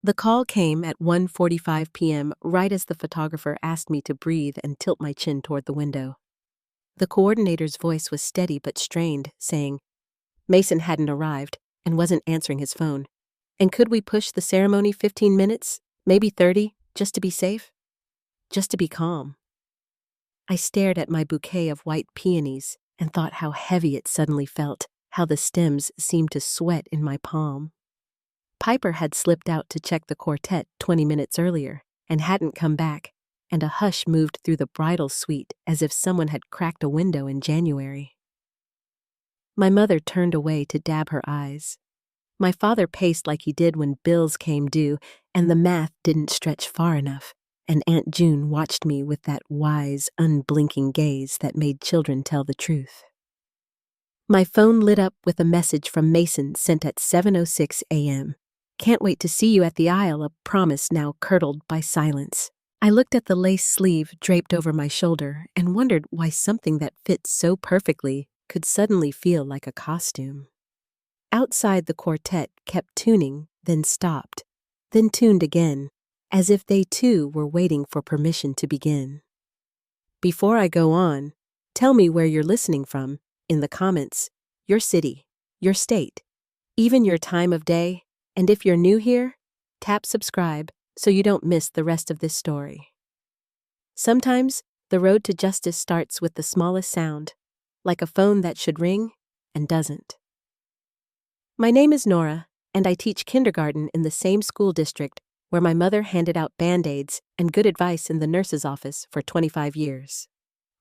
The call came at 1:45 p.m. right as the photographer asked me to breathe and tilt my chin toward the window. The coordinator's voice was steady but strained, saying, Mason hadn't arrived and wasn't answering his phone. And could we push the ceremony 15 minutes, maybe 30, just to be safe? Just to be calm. I stared at my bouquet of white peonies and thought how heavy it suddenly felt, how the stems seemed to sweat in my palm. Piper had slipped out to check the quartet 20 minutes earlier and hadn't come back, and a hush moved through the bridal suite as if someone had cracked a window in January. My mother turned away to dab her eyes. My father paced like he did when bills came due and the math didn't stretch far enough, and Aunt June watched me with that wise, unblinking gaze that made children tell the truth. My phone lit up with a message from Mason sent at 7:06 a.m. Can't wait to see you at the aisle, a promise now curdled by silence. I looked at the lace sleeve draped over my shoulder and wondered why something that fit so perfectly could suddenly feel like a costume. Outside, the quartet kept tuning, then stopped, then tuned again, as if they too were waiting for permission to begin. Before I go on, tell me where you're listening from, in the comments, your city, your state, even your time of day, and if you're new here, tap subscribe so you don't miss the rest of this story. Sometimes, the road to justice starts with the smallest sound, like a phone that should ring and doesn't. My name is Nora, and I teach kindergarten in the same school district where my mother handed out Band-Aids and good advice in the nurse's office for 25 years.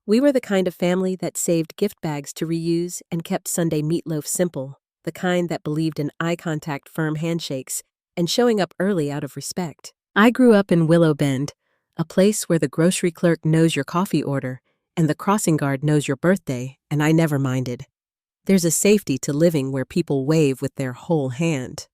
We were the kind of family that saved gift bags to reuse and kept Sunday meatloaf simple, the kind that believed in eye contact, firm handshakes, and showing up early out of respect. I grew up in Willow Bend, a place where the grocery clerk knows your coffee order and the crossing guard knows your birthday, and I never minded. There's a safety to living where people wave with their whole hand.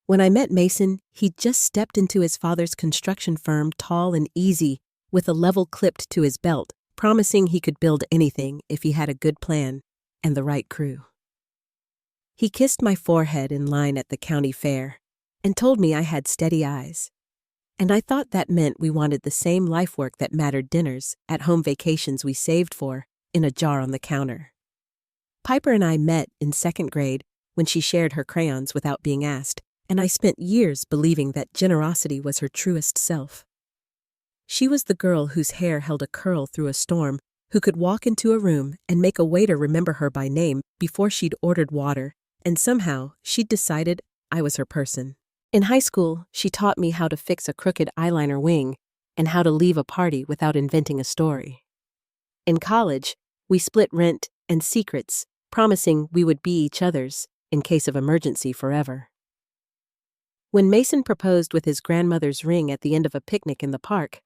When I met Mason, he'd just stepped into his father's construction firm, tall and easy, with a level clipped to his belt, promising he could build anything if he had a good plan and the right crew. He kissed my forehead in line at the county fair and told me I had steady eyes. And I thought that meant we wanted the same life work that mattered: dinners, at-home vacations we saved for, in a jar on the counter. Piper and I met in 2nd grade when she shared her crayons without being asked, and I spent years believing that generosity was her truest self. She was the girl whose hair held a curl through a storm, who could walk into a room and make a waiter remember her by name before she'd ordered water, and somehow she'd decided I was her person. In high school, she taught me how to fix a crooked eyeliner wing and how to leave a party without inventing a story. In college, we split rent and secrets, promising we would be each other's in case of emergency forever. When Mason proposed with his grandmother's ring at the end of a picnic in the park,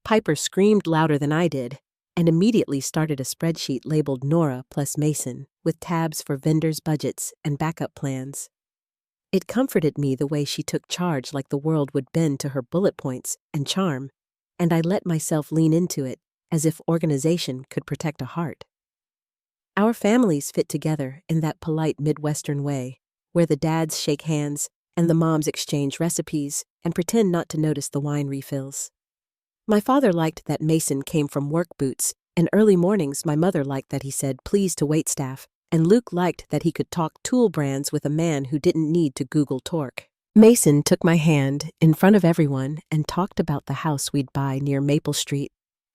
Piper screamed louder than I did and immediately started a spreadsheet labeled Nora plus Mason with tabs for vendors' budgets and backup plans. It comforted me the way she took charge, like the world would bend to her bullet points and charm, and I let myself lean into it as if organization could protect a heart. Our families fit together in that polite Midwestern way, where the dads shake hands and the moms exchange recipes and pretend not to notice the wine refills. My father liked that Mason came from work boots, and early mornings my mother liked that he said please to waitstaff, and Luke liked that he could talk tool brands with a man who didn't need to Google torque. Mason took my hand in front of everyone and talked about the house we'd buy near Maple Street,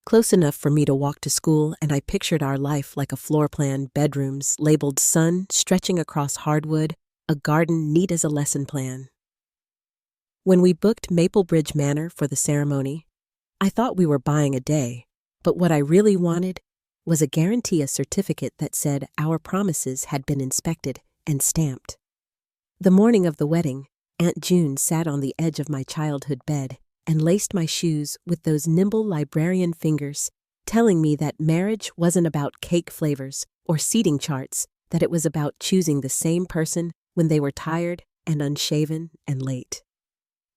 close enough for me to walk to school, and I pictured our life like a floor plan: bedrooms labeled sun stretching across hardwood, a garden neat as a lesson plan. When we booked Maple Bridge Manor for the ceremony, I thought we were buying a day, but what I really wanted was a guarantee, a certificate that said our promises had been inspected and stamped. The morning of the wedding, Aunt June sat on the edge of my childhood bed and laced my shoes with those nimble librarian fingers, telling me that marriage wasn't about cake flavors or seating charts, that it was about choosing the same person when they were tired and unshaven and late.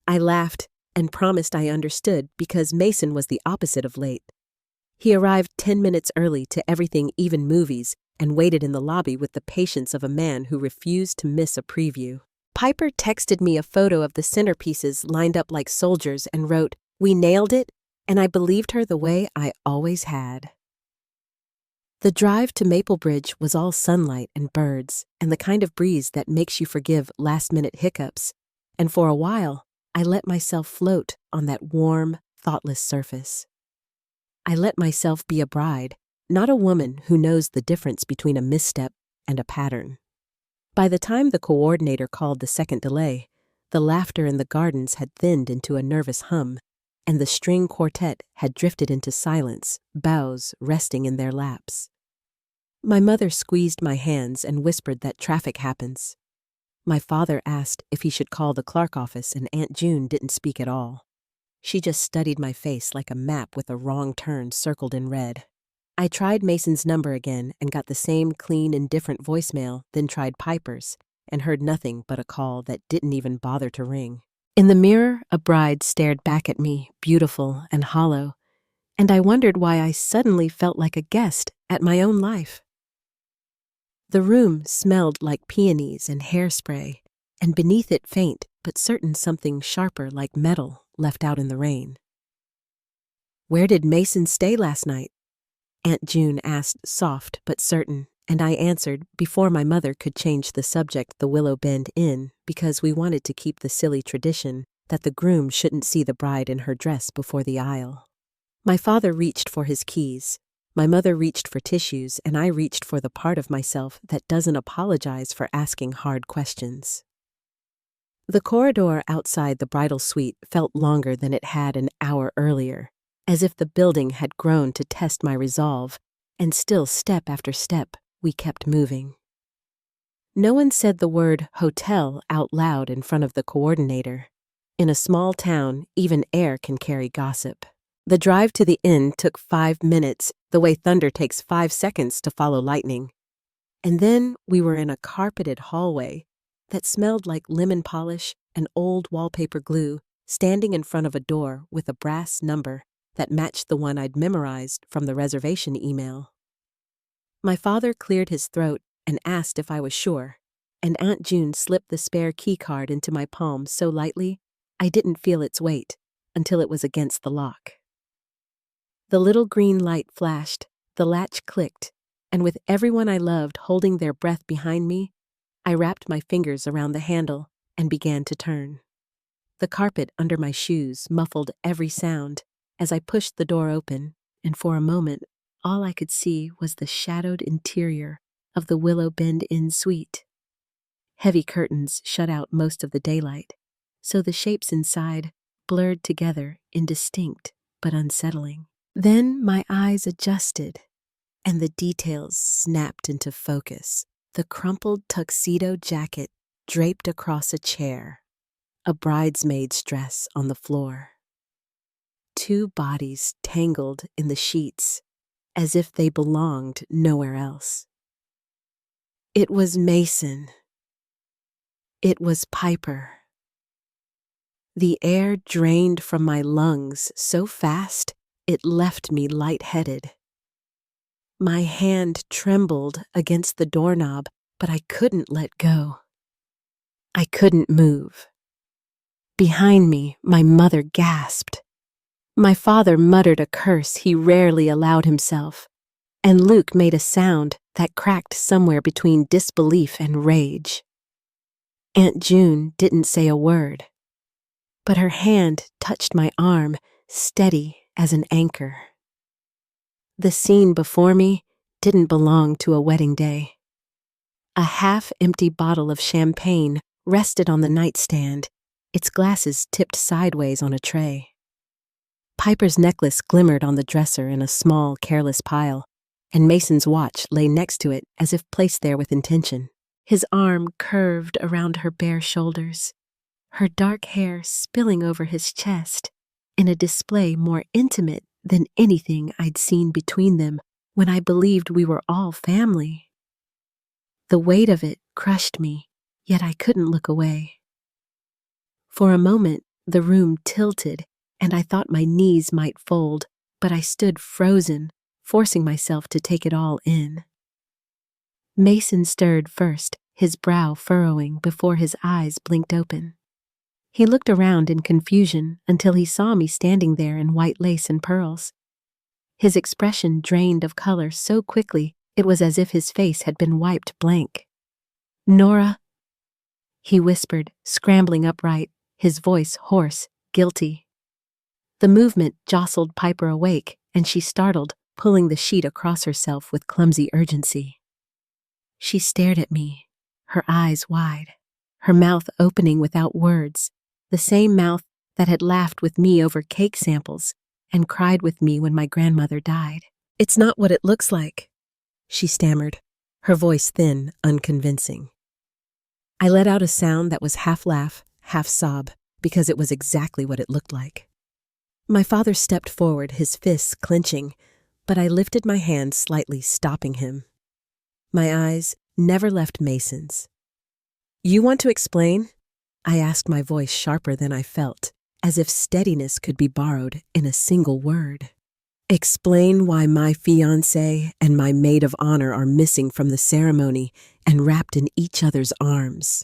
I laughed and promised I understood because Mason was the opposite of late. He arrived 10 minutes early to everything, even movies, and waited in the lobby with the patience of a man who refused to miss a preview. Piper texted me a photo of the centerpieces lined up like soldiers and wrote, "We nailed it," and I believed her the way I always had. The drive to Maplebridge was all sunlight and birds, and the kind of breeze that makes you forgive last-minute hiccups, and for a while, I let myself float on that warm, thoughtless surface. I let myself be a bride, not a woman who knows the difference between a misstep and a pattern. By the time the coordinator called the second delay, the laughter in the gardens had thinned into a nervous hum, and the string quartet had drifted into silence, bows resting in their laps. My mother squeezed my hands and whispered that traffic happens. My father asked if he should call the Clark office, and Aunt June didn't speak at all. She just studied my face like a map with a wrong turn circled in red. I tried Mason's number again and got the same clean, indifferent voicemail, then tried Piper's, and heard nothing but a call that didn't even bother to ring. In the mirror, a bride stared back at me, beautiful and hollow, and I wondered why I suddenly felt like a guest at my own life. The room smelled like peonies and hairspray, and beneath it faint but certain something sharper like metal left out in the rain. "Where did Mason stay last night?" Aunt June asked, soft but certain, and I answered before my mother could change the subject, the Willow Bend Inn, because we wanted to keep the silly tradition that the groom shouldn't see the bride in her dress before the aisle. My father reached for his keys, my mother reached for tissues, and I reached for the part of myself that doesn't apologize for asking hard questions. The corridor outside the bridal suite felt longer than it had an hour earlier, as if the building had grown to test my resolve, and still step after step, we kept moving. No one said the word hotel out loud in front of the coordinator. In a small town, even air can carry gossip. The drive to the inn took 5 minutes, the way thunder takes 5 seconds to follow lightning. And then we were in a carpeted hallway that smelled like lemon polish and old wallpaper glue, standing in front of a door with a brass number that matched the one I'd memorized from the reservation email. My father cleared his throat and asked if I was sure, and Aunt June slipped the spare key card into my palm so lightly I didn't feel its weight until it was against the lock. The little green light flashed, the latch clicked, and with everyone I loved holding their breath behind me, I wrapped my fingers around the handle and began to turn. The carpet under my shoes muffled every sound as I pushed the door open, and for a moment, all I could see was the shadowed interior of the Willow Bend Inn suite. Heavy curtains shut out most of the daylight, so the shapes inside blurred together, indistinct but unsettling. Then my eyes adjusted, and the details snapped into focus. The crumpled tuxedo jacket draped across a chair, a bridesmaid's dress on the floor. 2 bodies tangled in the sheets, as if they belonged nowhere else. It was Mason. It was Piper. The air drained from my lungs so fast it left me lightheaded. My hand trembled against the doorknob, but I couldn't let go. I couldn't move. Behind me, my mother gasped. My father muttered a curse he rarely allowed himself, and Luke made a sound that cracked somewhere between disbelief and rage. Aunt June didn't say a word, but her hand touched my arm, steady as an anchor. The scene before me didn't belong to a wedding day. A half-empty bottle of champagne rested on the nightstand, its glasses tipped sideways on a tray. Piper's necklace glimmered on the dresser in a small, careless pile, and Mason's watch lay next to it as if placed there with intention. His arm curved around her bare shoulders, her dark hair spilling over his chest, in a display more intimate than anything I'd seen between them when I believed we were all family. The weight of it crushed me, yet I couldn't look away. For a moment, the room tilted, and I thought my knees might fold, but I stood frozen, forcing myself to take it all in. Mason stirred first, his brow furrowing before his eyes blinked open. He looked around in confusion until he saw me standing there in white lace and pearls. His expression drained of color so quickly it was as if his face had been wiped blank. "Nora," he whispered, scrambling upright, his voice hoarse, guilty. The movement jostled Piper awake, and she startled, pulling the sheet across herself with clumsy urgency. She stared at me, her eyes wide, her mouth opening without words, the same mouth that had laughed with me over cake samples and cried with me when my grandmother died. "It's not what it looks like," she stammered, her voice thin, unconvincing. I let out a sound that was half laugh, half sob, because it was exactly what it looked like. My father stepped forward, his fists clenching, but I lifted my hand slightly, stopping him. My eyes never left Mason's. "You want to explain?" I asked, my voice sharper than I felt, as if steadiness could be borrowed in a single word. "Explain why my fiancé and my maid of honor are missing from the ceremony and wrapped in each other's arms."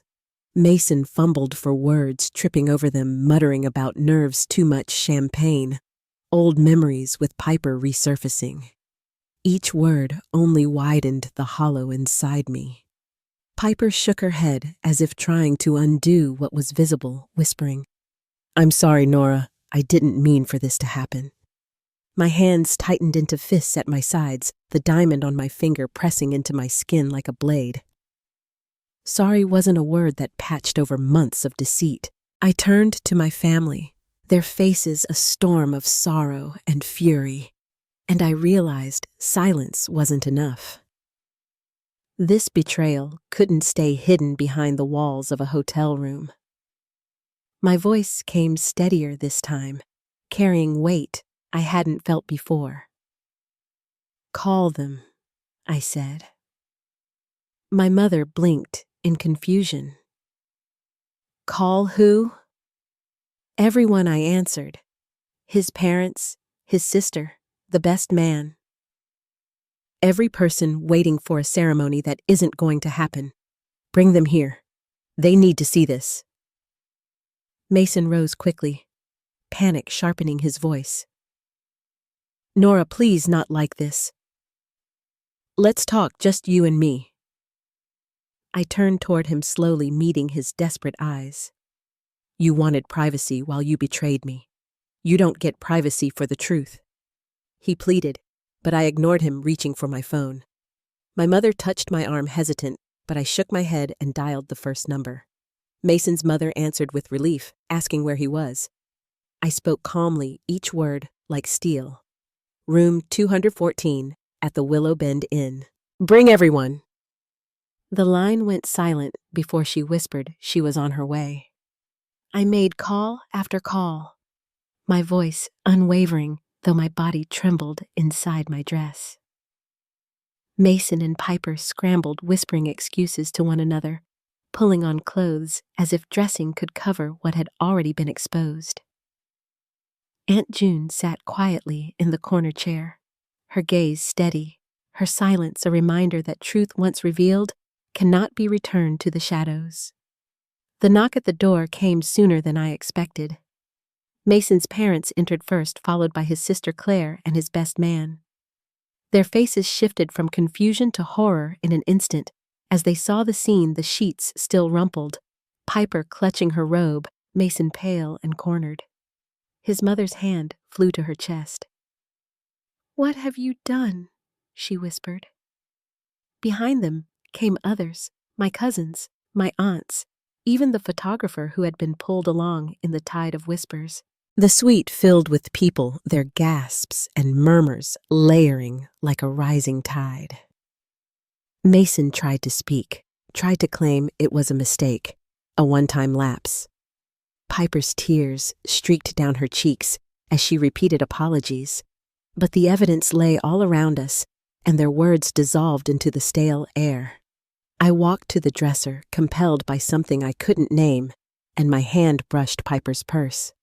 Mason fumbled for words, tripping over them, muttering about nerves, too much champagne, old memories with Piper resurfacing. Each word only widened the hollow inside me. Piper shook her head as if trying to undo what was visible, whispering, "I'm sorry, Nora. I didn't mean for this to happen." My hands tightened into fists at my sides, the diamond on my finger pressing into my skin like a blade. Sorry wasn't a word that patched over months of deceit. I turned to my family, their faces a storm of sorrow and fury, and I realized silence wasn't enough. This betrayal couldn't stay hidden behind the walls of a hotel room. My voice came steadier this time, carrying weight I hadn't felt before. "Call them," I said. My mother blinked in confusion. "Call who?" "Everyone," I answered. "His parents, his sister, the best man. Every person waiting for a ceremony that isn't going to happen. Bring them here. They need to see this." Mason rose quickly, panic sharpening his voice. "Nora, please, not like this. Let's talk, just you and me." I turned toward him slowly, meeting his desperate eyes. "You wanted privacy while you betrayed me. You don't get privacy for the truth." He pleaded, but I ignored him, reaching for my phone. My mother touched my arm, hesitant, but I shook my head and dialed the first number. Mason's mother answered with relief, asking where he was. I spoke calmly, each word like steel. "Room 214 at the Willow Bend Inn. Bring everyone." The line went silent before she whispered she was on her way. I made call after call, my voice unwavering, though my body trembled inside my dress. Mason and Piper scrambled, whispering excuses to one another, pulling on clothes as if dressing could cover what had already been exposed. Aunt June sat quietly in the corner chair, her gaze steady, her silence a reminder that truth once revealed cannot be returned to the shadows. The knock at the door came sooner than I expected. Mason's parents entered first, followed by his sister Claire and his best man. Their faces shifted from confusion to horror in an instant as they saw the scene, the sheets still rumpled, Piper clutching her robe, Mason pale and cornered. His mother's hand flew to her chest. "What have you done?" she whispered. Behind them came others, my cousins, my aunts, even the photographer who had been pulled along in the tide of whispers. The suite filled with people, their gasps and murmurs layering like a rising tide. Mason tried to speak, tried to claim it was a mistake, a one-time lapse. Piper's tears streaked down her cheeks as she repeated apologies, but the evidence lay all around us, and their words dissolved into the stale air. I walked to the dresser, compelled by something I couldn't name, and my hand brushed Piper's purse.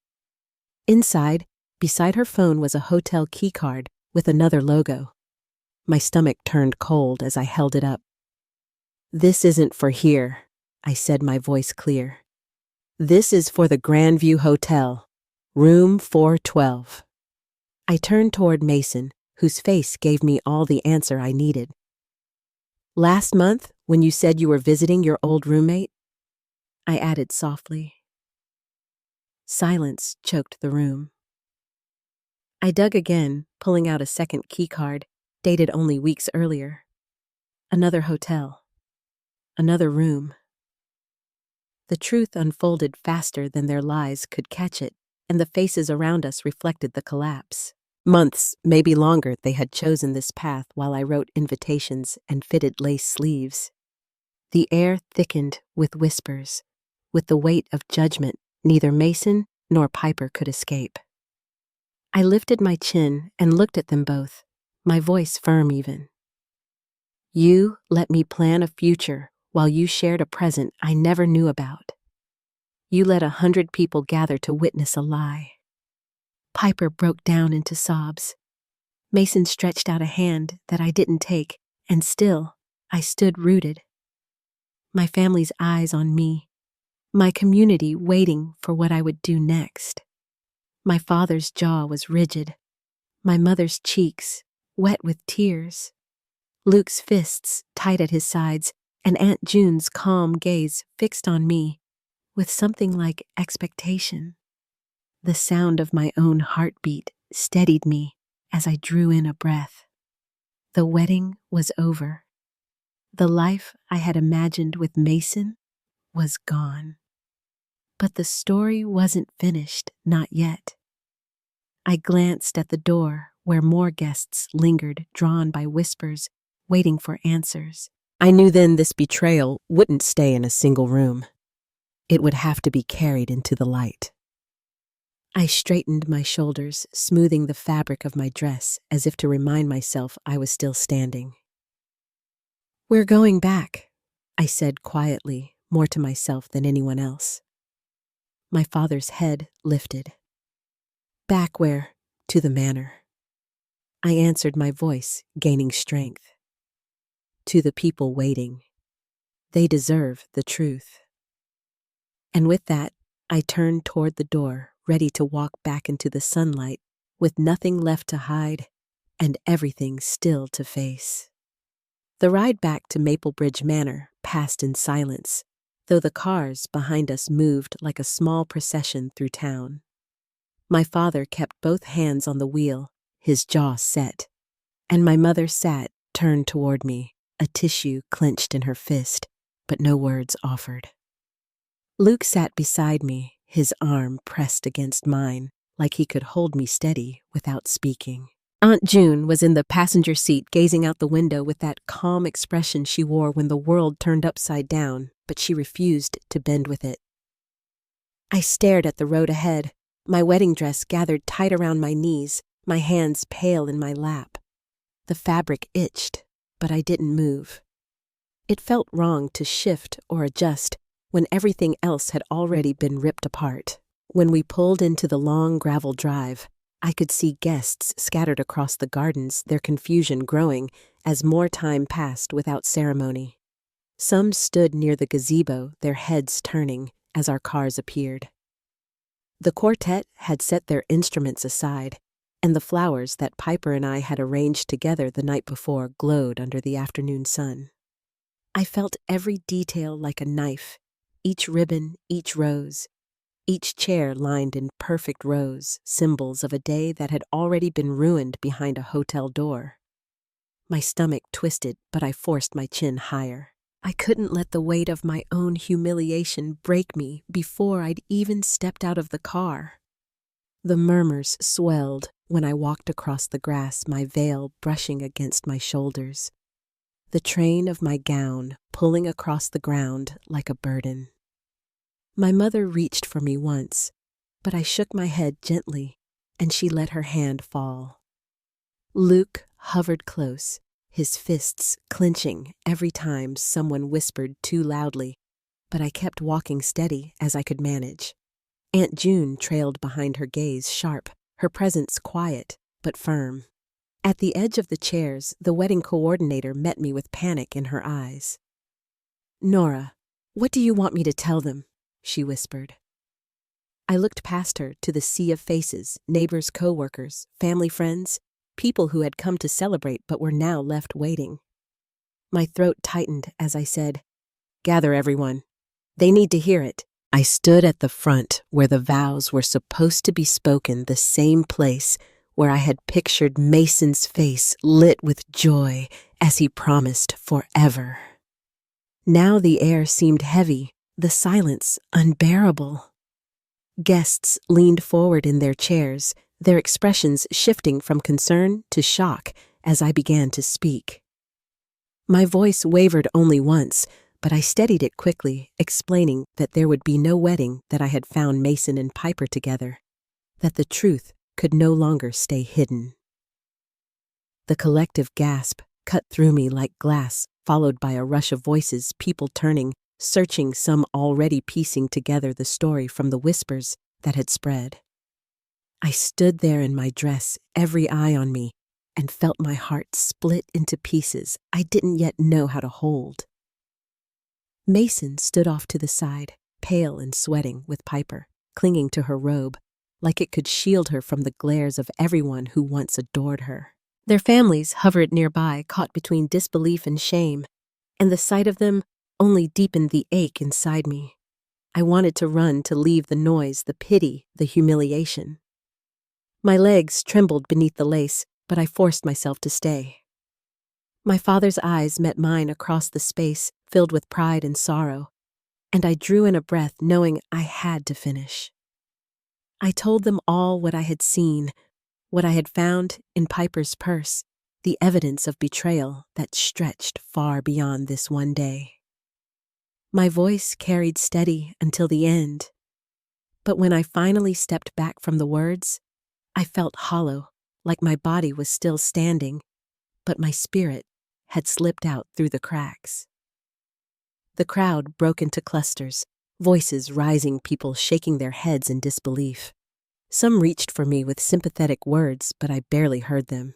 Inside, beside her phone, was a hotel keycard with another logo. My stomach turned cold as I held it up. "This isn't for here," I said, my voice clear. "This is for the Grandview Hotel, room 412. I turned toward Mason, whose face gave me all the answer I needed. "Last month, when you said you were visiting your old roommate?" I added softly. Silence choked the room. I dug again, pulling out a second keycard, dated only weeks earlier. Another hotel. Another room. The truth unfolded faster than their lies could catch it, and the faces around us reflected the collapse. Months, maybe longer, they had chosen this path while I wrote invitations and fitted lace sleeves. The air thickened with whispers, with the weight of judgment neither Mason nor Piper could escape. I lifted my chin and looked at them both, my voice firm even. "You let me plan a future while you shared a present I never knew about. You let 100 people gather to witness a lie." Piper broke down into sobs. Mason stretched out a hand that I didn't take, and still, I stood rooted. My family's eyes on me, my community waiting for what I would do next. My father's jaw was rigid, my mother's cheeks wet with tears, Luke's fists tight at his sides, and Aunt June's calm gaze fixed on me with something like expectation. The sound of my own heartbeat steadied me as I drew in a breath. The wedding was over. The life I had imagined with Mason was gone. But the story wasn't finished, not yet. I glanced at the door where more guests lingered, drawn by whispers, waiting for answers. I knew then this betrayal wouldn't stay in a single room. It would have to be carried into the light. I straightened my shoulders, smoothing the fabric of my dress as if to remind myself I was still standing. "We're going back," I said quietly, more to myself than anyone else. My father's head lifted. "Back where?" "To the manor." I answered, my voice gaining strength. "To the people waiting. They deserve the truth." And with that, I turned toward the door, ready to walk back into the sunlight, with nothing left to hide and everything still to face. The ride back to Maplebridge Manor passed in silence, though the cars behind us moved like a small procession through town. My father kept both hands on the wheel, his jaw set, and my mother sat, turned toward me, a tissue clenched in her fist, but no words offered. Luke sat beside me, his arm pressed against mine, like he could hold me steady without speaking. Aunt June was in the passenger seat, gazing out the window with that calm expression she wore when the world turned upside down, but she refused to bend with it. I stared at the road ahead, my wedding dress gathered tight around my knees, my hands pale in my lap. The fabric itched, but I didn't move. It felt wrong to shift or adjust when everything else had already been ripped apart. When we pulled into the long gravel drive, I could see guests scattered across the gardens, their confusion growing as more time passed without ceremony. Some stood near the gazebo, their heads turning as our cars appeared. The quartet had set their instruments aside, and the flowers that Piper and I had arranged together the night before glowed under the afternoon sun. I felt every detail like a knife, each ribbon, each rose, each chair lined in perfect rows, symbols of a day that had already been ruined behind a hotel door. My stomach twisted, but I forced my chin higher. I couldn't let the weight of my own humiliation break me before I'd even stepped out of the car. The murmurs swelled when I walked across the grass, my veil brushing against my shoulders, the train of my gown pulling across the ground like a burden. My mother reached for me once, but I shook my head gently, and she let her hand fall. Luke hovered close, his fists clenching every time someone whispered too loudly, but I kept walking steady as I could manage. Aunt June trailed behind, her gaze sharp, her presence quiet but firm. At the edge of the chairs, the wedding coordinator met me with panic in her eyes. "Nora, what do you want me to tell them?" she whispered. I looked past her to the sea of faces, neighbors, co-workers, family friends, people who had come to celebrate but were now left waiting. My throat tightened as I said, "Gather everyone. They need to hear it." I stood at the front where the vows were supposed to be spoken, the same place where I had pictured Mason's face lit with joy as he promised forever. Now the air seemed heavy, the silence unbearable. Guests leaned forward in their chairs, their expressions shifting from concern to shock as I began to speak. My voice wavered only once, but I steadied it quickly, explaining that there would be no wedding, that I had found Mason and Piper together, that the truth could no longer stay hidden. The collective gasp cut through me like glass, followed by a rush of voices, people turning, searching, some already piecing together the story from the whispers that had spread. I stood there in my dress, every eye on me, and felt my heart split into pieces I didn't yet know how to hold. Mason stood off to the side, pale and sweating, with Piper clinging to her robe, like it could shield her from the glares of everyone who once adored her. Their families hovered nearby, caught between disbelief and shame, and the sight of them only deepened the ache inside me. I wanted to run, to leave the noise, the pity, the humiliation. My legs trembled beneath the lace, but I forced myself to stay. My father's eyes met mine across the space, filled with pride and sorrow, and I drew in a breath, knowing I had to finish. I told them all what I had seen, what I had found in Piper's purse, the evidence of betrayal that stretched far beyond this one day. My voice carried steady until the end, but when I finally stepped back from the words, I felt hollow, like my body was still standing, but my spirit had slipped out through the cracks. The crowd broke into clusters, voices rising, people shaking their heads in disbelief. Some reached for me with sympathetic words, but I barely heard them.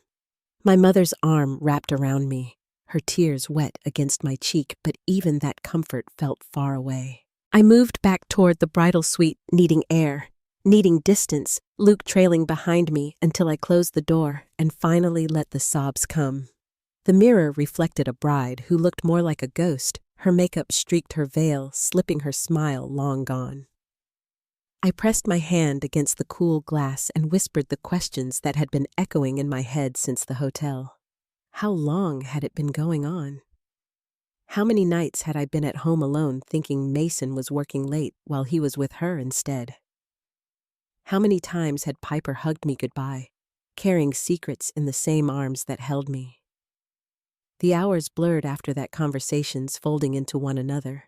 My mother's arm wrapped around me, her tears wet against my cheek, but even that comfort felt far away. I moved back toward the bridal suite, needing air, needing distance, Luke trailing behind me until I closed the door and finally let the sobs come. The mirror reflected a bride who looked more like a ghost, her makeup streaked her veil, slipping her smile long gone. I pressed my hand against the cool glass and whispered the questions that had been echoing in my head since the hotel. How long had it been going on? How many nights had I been at home alone thinking Mason was working late while he was with her instead? How many times had Piper hugged me goodbye, carrying secrets in the same arms that held me? The hours blurred after that, conversations folding into one another,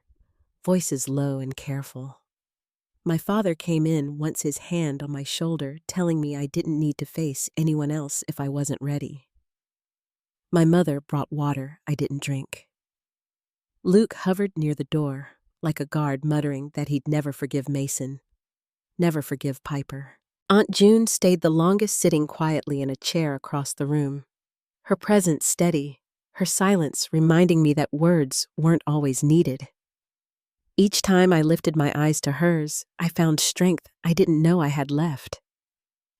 voices low and careful. My father came in, once his hand on my shoulder, telling me I didn't need to face anyone else if I wasn't ready. My mother brought water I didn't drink. Luke hovered near the door, like a guard, muttering that he'd never forgive Mason, never forgive Piper. Aunt June stayed the longest, sitting quietly in a chair across the room, her presence steady, her silence reminding me that words weren't always needed. Each time I lifted my eyes to hers, I found strength I didn't know I had left.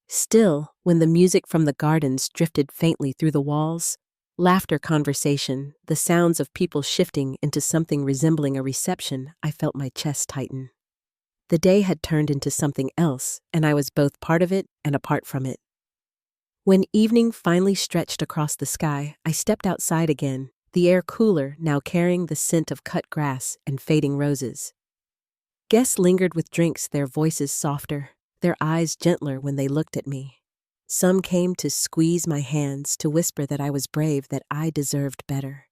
Still, when the music from the gardens drifted faintly through the walls, laughter, conversation, the sounds of people shifting into something resembling a reception, I felt my chest tighten. The day had turned into something else, and I was both part of it and apart from it. When evening finally stretched across the sky, I stepped outside again, the air cooler, now carrying the scent of cut grass and fading roses. Guests lingered with drinks, their voices softer, their eyes gentler when they looked at me. Some came to squeeze my hands, to whisper that I was brave, that I deserved better.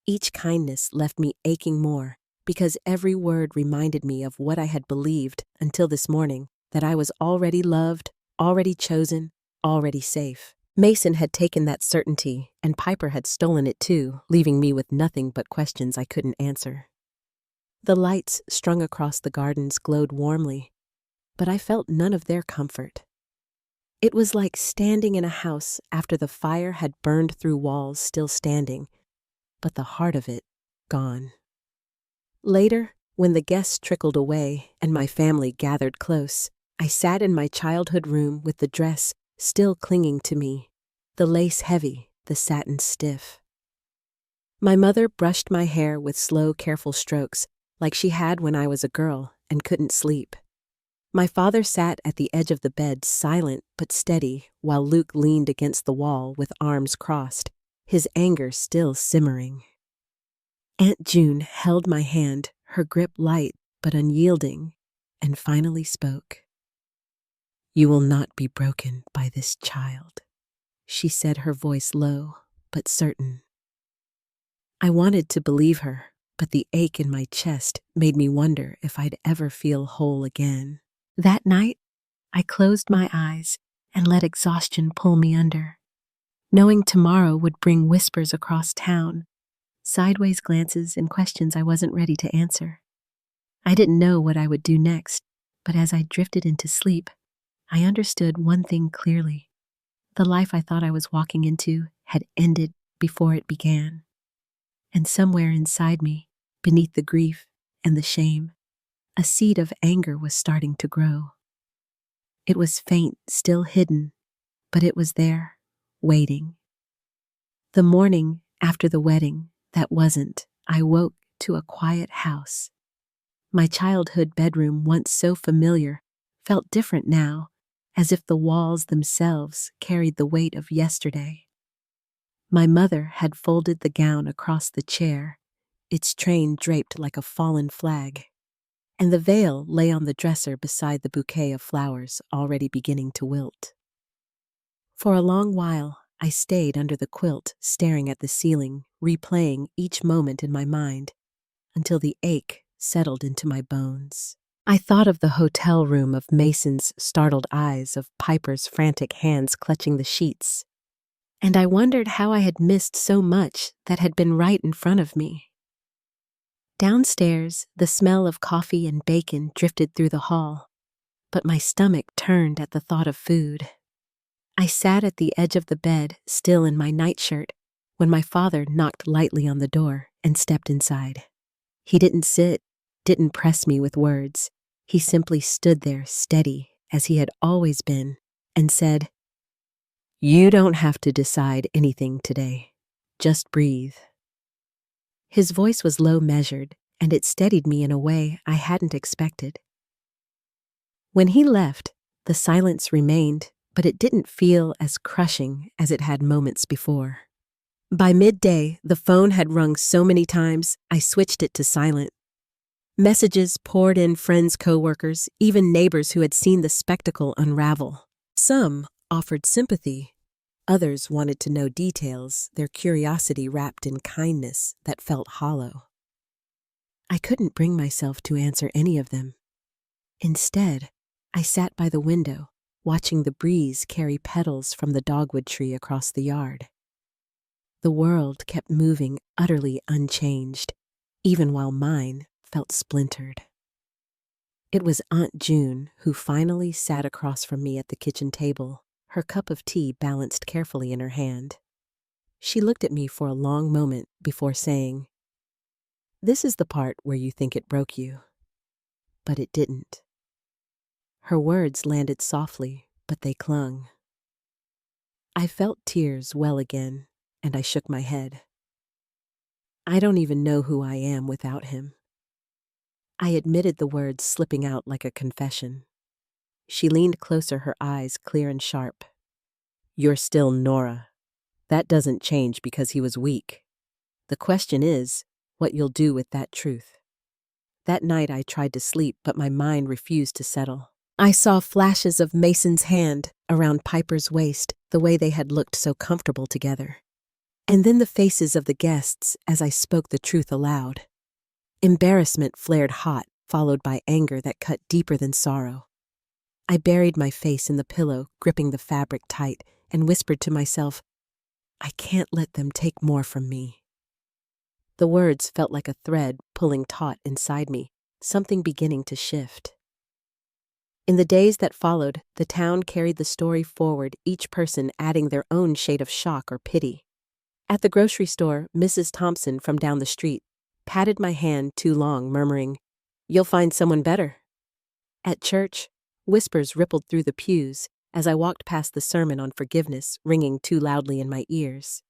Each kindness left me aching more, because every word reminded me of what I had believed until this morning, that I was already loved, already chosen, already safe. Mason had taken that certainty, and Piper had stolen it too, leaving me with nothing but questions I couldn't answer. The lights strung across the gardens glowed warmly, but I felt none of their comfort. It was like standing in a house after the fire had burned through walls still standing, but the heart of it gone. Later, when the guests trickled away and my family gathered close, I sat in my childhood room with the dress still clinging to me, the lace heavy, the satin stiff. My mother brushed my hair with slow, careful strokes, like she had when I was a girl and couldn't sleep. My father sat at the edge of the bed, silent but steady, while Luke leaned against the wall with arms crossed, his anger still simmering. Aunt June held my hand, her grip light but unyielding, and finally spoke. "You will not be broken by this child," she said, her voice low but certain. I wanted to believe her, but the ache in my chest made me wonder if I'd ever feel whole again. That night, I closed my eyes and let exhaustion pull me under, knowing tomorrow would bring whispers across town, sideways glances and questions I wasn't ready to answer. I didn't know what I would do next, but as I drifted into sleep, I understood one thing clearly. The life I thought I was walking into had ended before it began. And somewhere inside me, beneath the grief and the shame, a seed of anger was starting to grow. It was faint, still hidden, but it was there, waiting. The morning after the wedding, I woke to a quiet house. My childhood bedroom, once so familiar, felt different now, as if the walls themselves carried the weight of yesterday. My mother had folded the gown across the chair, its train draped like a fallen flag, and the veil lay on the dresser beside the bouquet of flowers already beginning to wilt. For a long while, I stayed under the quilt, staring at the ceiling, replaying each moment in my mind, until the ache settled into my bones. I thought of the hotel room, of Mason's startled eyes, of Piper's frantic hands clutching the sheets, and I wondered how I had missed so much that had been right in front of me. Downstairs, the smell of coffee and bacon drifted through the hall, but my stomach turned at the thought of food. I sat at the edge of the bed, still in my nightshirt, when my father knocked lightly on the door and stepped inside. He didn't sit, didn't press me with words. He simply stood there, steady, as he had always been, and said, "You don't have to decide anything today. Just breathe." His voice was low, measured, and it steadied me in a way I hadn't expected. When he left, the silence remained, but it didn't feel as crushing as it had moments before. By midday, the phone had rung so many times, I switched it to silent. Messages poured in, friends, coworkers, even neighbors who had seen the spectacle unravel. Some offered sympathy. Others wanted to know details, their curiosity wrapped in kindness that felt hollow. I couldn't bring myself to answer any of them. Instead, I sat by the window, watching the breeze carry petals from the dogwood tree across the yard. The world kept moving utterly unchanged, even while mine felt splintered. It was Aunt June who finally sat across from me at the kitchen table, her cup of tea balanced carefully in her hand. She looked at me for a long moment before saying, "This is the part where you think it broke you." But it didn't. Her words landed softly, but they clung. I felt tears well again, and I shook my head. I don't even know who I am without him. I admitted the words, slipping out like a confession. She leaned closer, her eyes clear and sharp. "You're still Nora. That doesn't change because he was weak. The question is, what you'll do with that truth." That night I tried to sleep, but my mind refused to settle. I saw flashes of Mason's hand around Piper's waist, the way they had looked so comfortable together. And then the faces of the guests as I spoke the truth aloud. Embarrassment flared hot, followed by anger that cut deeper than sorrow. I buried my face in the pillow, gripping the fabric tight, and whispered to myself, "I can't let them take more from me." The words felt like a thread pulling taut inside me, something beginning to shift. In the days that followed, the town carried the story forward, each person adding their own shade of shock or pity. At the grocery store, Mrs. Thompson from down the street patted my hand too long, murmuring, "You'll find someone better." At church, whispers rippled through the pews as I walked past the sermon on forgiveness ringing too loudly in my ears.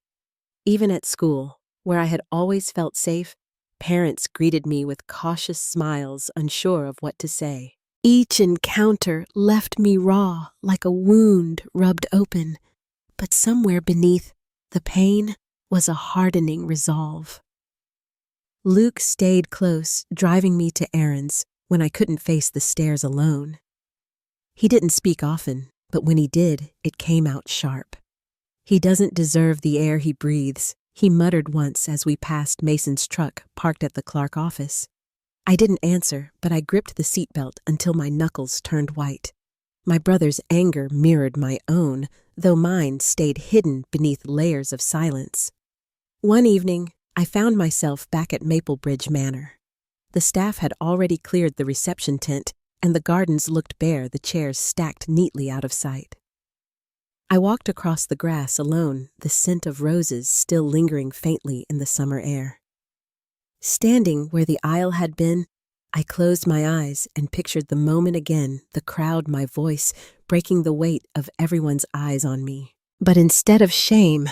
Even at school, where I had always felt safe, parents greeted me with cautious smiles, unsure of what to say. Each encounter left me raw, like a wound rubbed open, but somewhere beneath the pain was a hardening resolve. Luke stayed close, driving me to errands when I couldn't face the stairs alone. He didn't speak often, but when he did, it came out sharp. "He doesn't deserve the air he breathes," he muttered once as we passed Mason's truck parked at the Clark office. I didn't answer, but I gripped the seatbelt until my knuckles turned white. My brother's anger mirrored my own, though mine stayed hidden beneath layers of silence. One evening, I found myself back at Maplebridge Manor. The staff had already cleared the reception tent, and the gardens looked bare, the chairs stacked neatly out of sight. I walked across the grass alone, the scent of roses still lingering faintly in the summer air. Standing where the aisle had been, I closed my eyes and pictured the moment again, the crowd, my voice, breaking the weight of everyone's eyes on me. But instead of shame,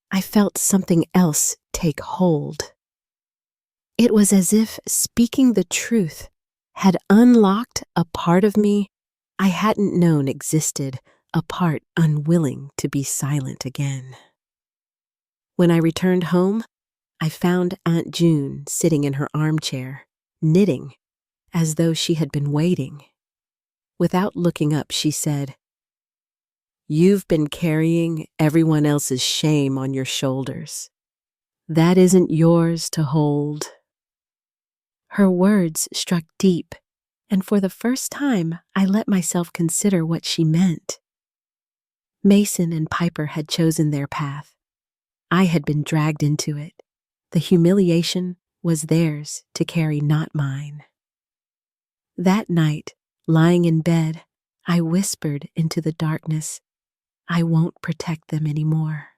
I felt something else take hold. It was as if speaking the truth had unlocked a part of me I hadn't known existed, a part unwilling to be silent again. When I returned home, I found Aunt June sitting in her armchair, knitting, as though she had been waiting. Without looking up, she said, "You've been carrying everyone else's shame on your shoulders. That isn't yours to hold." Her words struck deep, and for the first time, I let myself consider what she meant. Mason and Piper had chosen their path. I had been dragged into it. The humiliation was theirs to carry, not mine. That night, lying in bed, I whispered into the darkness, "I won't protect them anymore."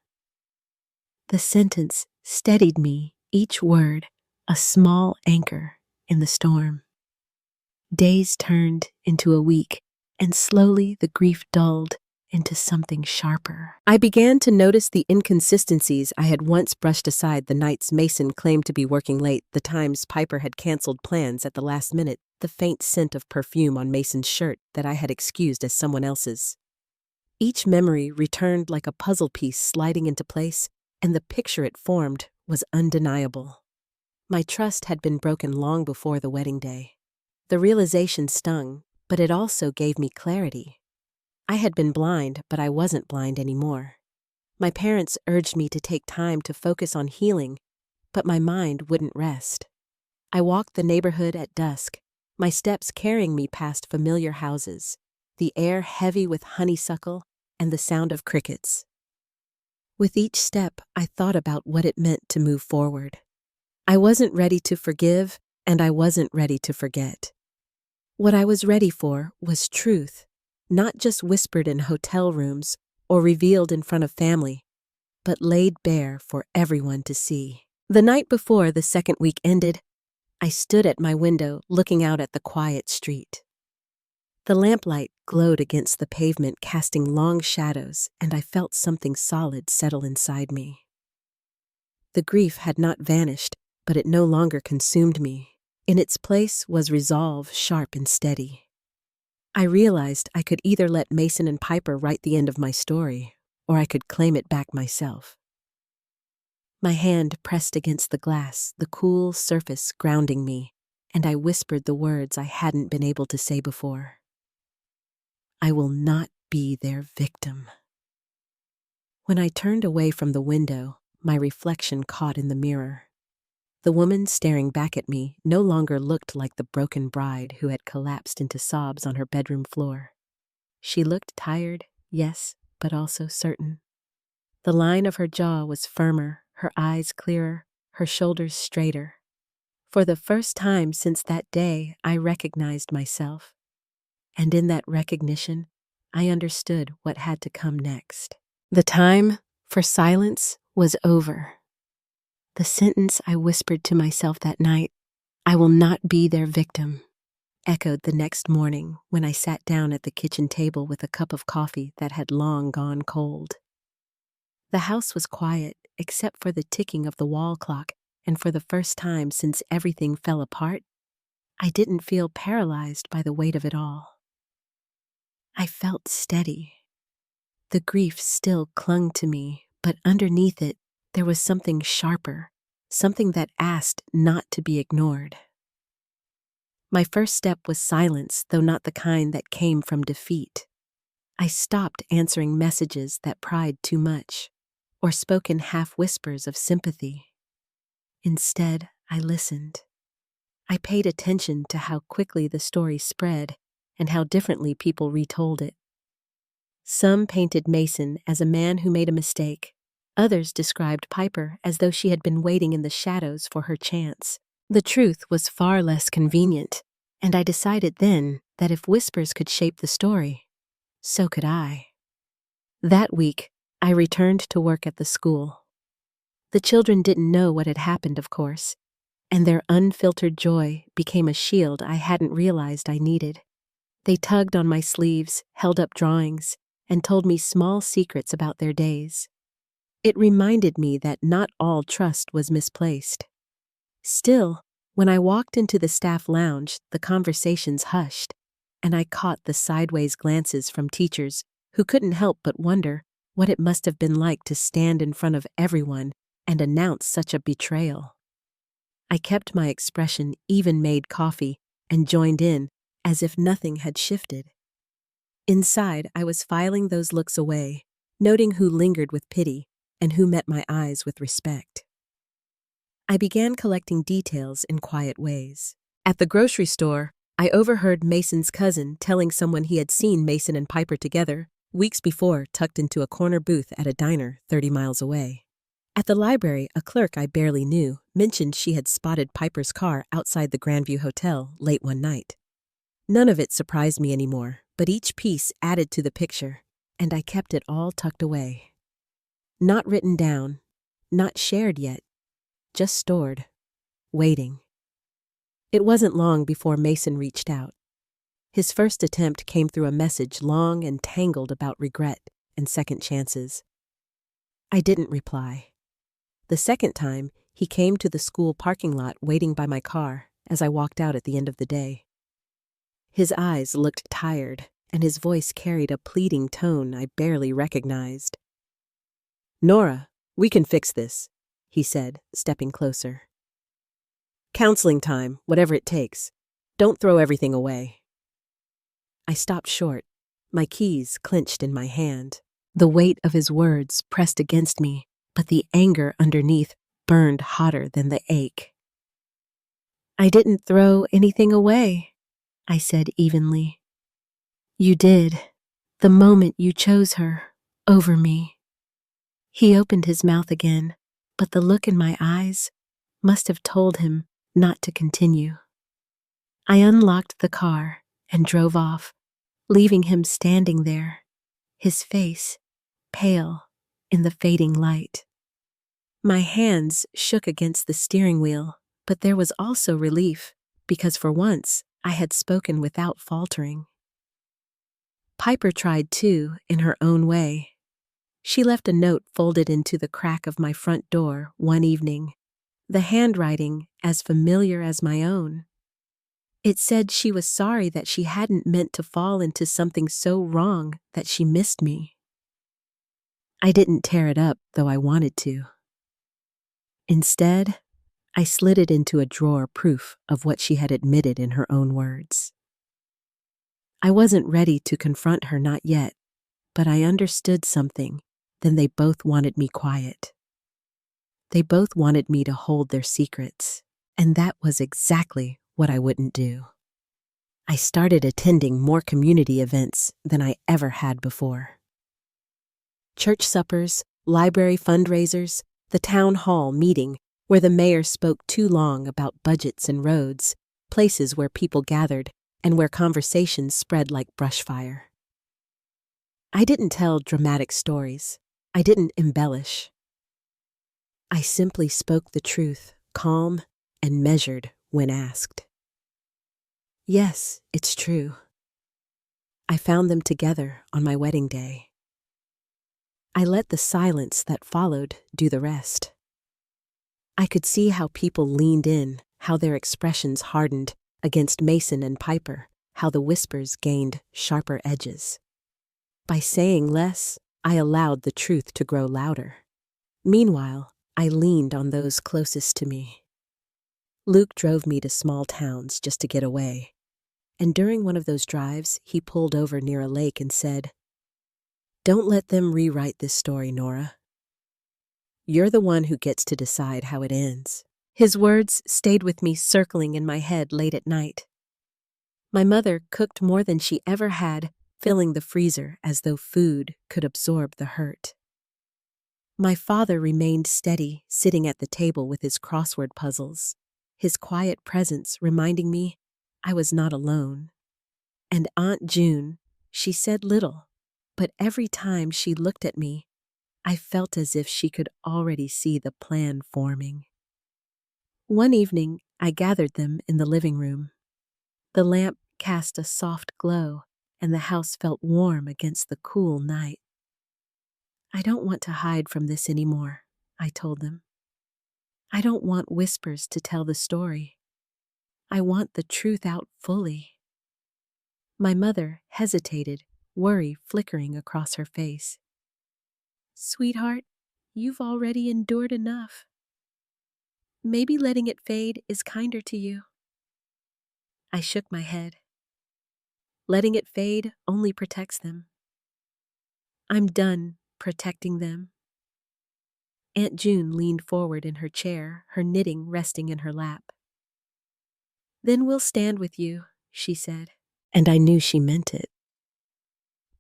The sentence steadied me, each word a small anchor in the storm. Days turned into a week, and slowly the grief dulled into something sharper. I began to notice the inconsistencies I had once brushed aside: the nights Mason claimed to be working late, the times Piper had canceled plans at the last minute, the faint scent of perfume on Mason's shirt that I had excused as someone else's. Each memory returned like a puzzle piece sliding into place, and the picture it formed was undeniable. My trust had been broken long before the wedding day. The realization stung, but it also gave me clarity. I had been blind, but I wasn't blind anymore. My parents urged me to take time to focus on healing, but my mind wouldn't rest. I walked the neighborhood at dusk, my steps carrying me past familiar houses, the air heavy with honeysuckle and the sound of crickets. With each step, I thought about what it meant to move forward. I wasn't ready to forgive, and I wasn't ready to forget. What I was ready for was truth, not just whispered in hotel rooms or revealed in front of family, but laid bare for everyone to see. The night before the second week ended, I stood at my window looking out at the quiet street. The lamplight glowed against the pavement, casting long shadows, and I felt something solid settle inside me. The grief had not vanished, but it no longer consumed me. In its place was resolve, sharp and steady. I realized I could either let Mason and Piper write the end of my story, or I could claim it back myself. My hand pressed against the glass, the cool surface grounding me, and I whispered the words I hadn't been able to say before. "I will not be their victim." When I turned away from the window, my reflection caught in the mirror. The woman staring back at me no longer looked like the broken bride who had collapsed into sobs on her bedroom floor. She looked tired, yes, but also certain. The line of her jaw was firmer, her eyes clearer, her shoulders straighter. For the first time since that day, I recognized myself. And in that recognition, I understood what had to come next. The time for silence was over. The sentence I whispered to myself that night, "I will not be their victim," echoed the next morning when I sat down at the kitchen table with a cup of coffee that had long gone cold. The house was quiet except for the ticking of the wall clock, and for the first time since everything fell apart, I didn't feel paralyzed by the weight of it all. I felt steady. The grief still clung to me, but underneath it, there was something sharper, something that asked not to be ignored. My first step was silence, though not the kind that came from defeat. I stopped answering messages that pried too much, or spoke in half-whispers of sympathy. Instead, I listened. I paid attention to how quickly the story spread and how differently people retold it. Some painted Mason as a man who made a mistake. Others described Piper as though she had been waiting in the shadows for her chance. The truth was far less convenient, and I decided then that if whispers could shape the story, so could I. That week, I returned to work at the school. The children didn't know what had happened, of course, and their unfiltered joy became a shield I hadn't realized I needed. They tugged on my sleeves, held up drawings, and told me small secrets about their days. It reminded me that not all trust was misplaced. Still, when I walked into the staff lounge, the conversations hushed, and I caught the sideways glances from teachers who couldn't help but wonder what it must have been like to stand in front of everyone and announce such a betrayal. I kept my expression even, made coffee, and joined in as if nothing had shifted. Inside, I was filing those looks away, noting who lingered with pity and who met my eyes with respect. I began collecting details in quiet ways. At the grocery store, I overheard Mason's cousin telling someone he had seen Mason and Piper together weeks before, tucked into a corner booth at a diner 30 miles away. At the library, a clerk I barely knew mentioned she had spotted Piper's car outside the Grandview Hotel late one night. None of it surprised me anymore, but each piece added to the picture, and I kept it all tucked away. Not written down, not shared yet, just stored, waiting. It wasn't long before Mason reached out. His first attempt came through a message long and tangled about regret and second chances. I didn't reply. The second time, he came to the school parking lot waiting by my car as I walked out at the end of the day. His eyes looked tired, and his voice carried a pleading tone I barely recognized. "Nora, we can fix this," he said, stepping closer. "Counseling time, whatever it takes. Don't throw everything away." I stopped short, my keys clenched in my hand. The weight of his words pressed against me, but the anger underneath burned hotter than the ache. "I didn't throw anything away," I said evenly. "You did, the moment you chose her over me." He opened his mouth again, but the look in my eyes must have told him not to continue. I unlocked the car and drove off, leaving him standing there, his face pale in the fading light. My hands shook against the steering wheel, but there was also relief, because for once I had spoken without faltering. Piper tried too, in her own way. She left a note folded into the crack of my front door one evening, the handwriting as familiar as my own. It said she was sorry that she hadn't meant to fall into something so wrong that she missed me. I didn't tear it up, though I wanted to. Instead, I slid it into a drawer, proof of what she had admitted in her own words. I wasn't ready to confront her, not yet, but I understood something. Then they both wanted me quiet. They both wanted me to hold their secrets, and that was exactly what I wouldn't do. I started attending more community events than I ever had before. Church suppers, library fundraisers, the town hall meeting where the mayor spoke too long about budgets and roads, places where people gathered and where conversations spread like brushfire. I didn't tell dramatic stories. I didn't embellish. I simply spoke the truth, calm and measured when asked. Yes, it's true. I found them together on my wedding day. I let the silence that followed do the rest. I could see how people leaned in, how their expressions hardened against Mason and Piper, how the whispers gained sharper edges. By saying less, I allowed the truth to grow louder. Meanwhile, I leaned on those closest to me. Luke drove me to small towns just to get away, and during one of those drives, he pulled over near a lake and said, "Don't let them rewrite this story, Nora. You're the one who gets to decide how it ends." His words stayed with me, circling in my head late at night. My mother cooked more than she ever had, filling the freezer as though food could absorb the hurt. My father remained steady, sitting at the table with his crossword puzzles, his quiet presence reminding me I was not alone. And Aunt June, she said little, but every time she looked at me, I felt as if she could already see the plan forming. One evening, I gathered them in the living room. The lamp cast a soft glow, and the house felt warm against the cool night. "I don't want to hide from this anymore," I told them. "I don't want whispers to tell the story. I want the truth out fully." My mother hesitated, worry flickering across her face. "Sweetheart, you've already endured enough. Maybe letting it fade is kinder to you." I shook my head. Letting it fade only protects them. I'm done protecting them. Aunt June leaned forward in her chair, her knitting resting in her lap. "Then we'll stand with you," she said. And I knew she meant it.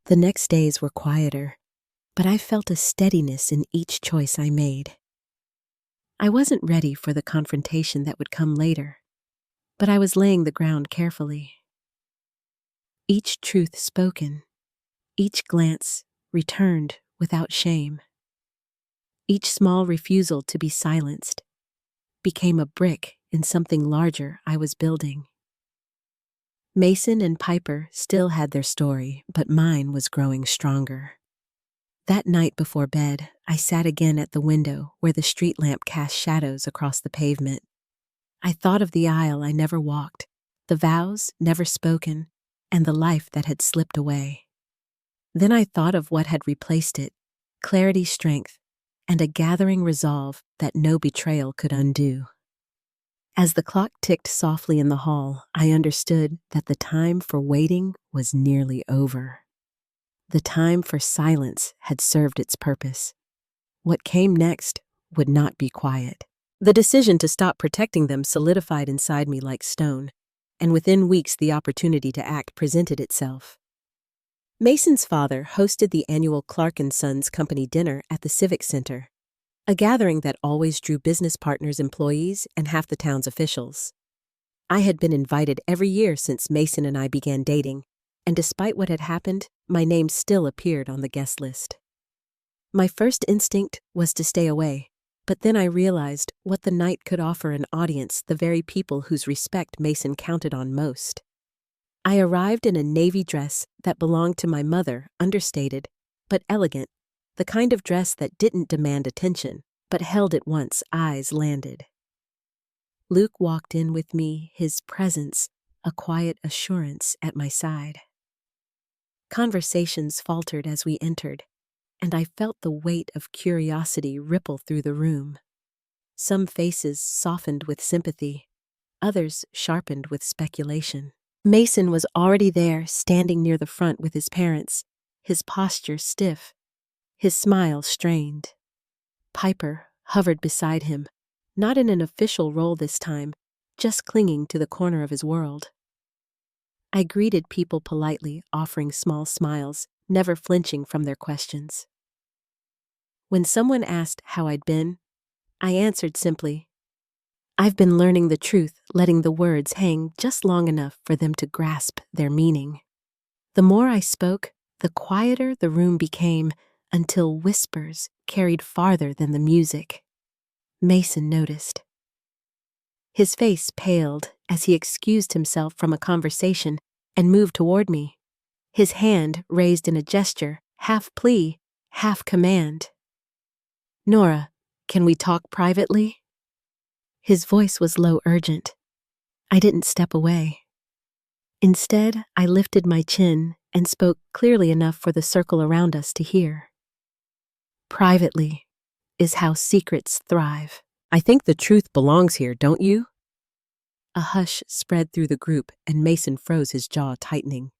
The next days were quieter, but I felt a steadiness in each choice I made. I wasn't ready for the confrontation that would come later, but I was laying the ground carefully. Each truth spoken, each glance returned without shame. Each small refusal to be silenced became a brick in something larger I was building. Mason and Piper still had their story, but mine was growing stronger. That night before bed, I sat again at the window where the street lamp cast shadows across the pavement. I thought of the aisle I never walked, the vows never spoken, and the life that had slipped away. Then I thought of what had replaced it, clarity, strength, and a gathering resolve that no betrayal could undo. As the clock ticked softly in the hall, I understood that the time for waiting was nearly over. The time for silence had served its purpose. What came next would not be quiet. The decision to stop protecting them solidified inside me like stone, and within weeks the opportunity to act presented itself. Mason's father hosted the annual Clark & Sons Company dinner at the Civic Center, a gathering that always drew business partners, employees, and half the town's officials. I had been invited every year since Mason and I began dating, and despite what had happened, my name still appeared on the guest list. My first instinct was to stay away, but then I realized what the night could offer an audience, the very people whose respect Mason counted on most. I arrived in a navy dress that belonged to my mother, understated, but elegant, the kind of dress that didn't demand attention, but held it once eyes landed. Luke walked in with me, his presence a quiet assurance at my side. Conversations faltered as we entered, and I felt the weight of curiosity ripple through the room. Some faces softened with sympathy, others sharpened with speculation. Mason was already there, standing near the front with his parents, his posture stiff, his smile strained. Piper hovered beside him, not in an official role this time, just clinging to the corner of his world. I greeted people politely, offering small smiles, never flinching from their questions. When someone asked how I'd been, I answered simply, "I've been learning the truth, letting the words hang just long enough for them to grasp their meaning." The more I spoke, the quieter the room became, until whispers carried farther than the music. Mason noticed. His face paled as he excused himself from a conversation and moved toward me, his hand raised in a gesture, half plea, half command. "Nora, can we talk privately?" His voice was low, urgent. I didn't step away. Instead, I lifted my chin and spoke clearly enough for the circle around us to hear. "Privately is how secrets thrive. I think the truth belongs here, don't you?" A hush spread through the group and Mason froze, his jaw tightening.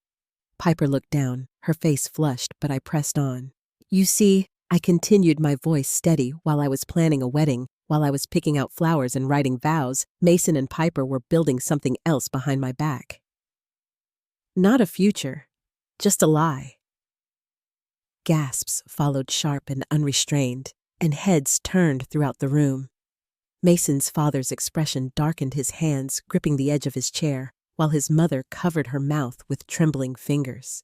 Piper looked down, her face flushed, but I pressed on. "You see," I continued, my voice steady, "while I was planning a wedding, while I was picking out flowers and writing vows, Mason and Piper were building something else behind my back. Not a future, just a lie." Gasps followed, sharp and unrestrained, and heads turned throughout the room. Mason's father's expression darkened, his hands gripping the edge of his chair, while his mother covered her mouth with trembling fingers.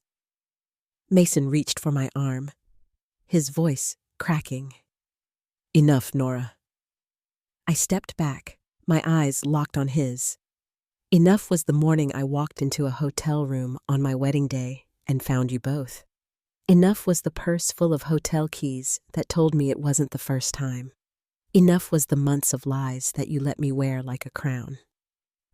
Mason reached for my arm, his voice cracking. "Enough, Nora." I stepped back, my eyes locked on his. Enough was the morning I walked into a hotel room on my wedding day and found you both. Enough was the purse full of hotel keys that told me it wasn't the first time. Enough was the months of lies that you let me wear like a crown.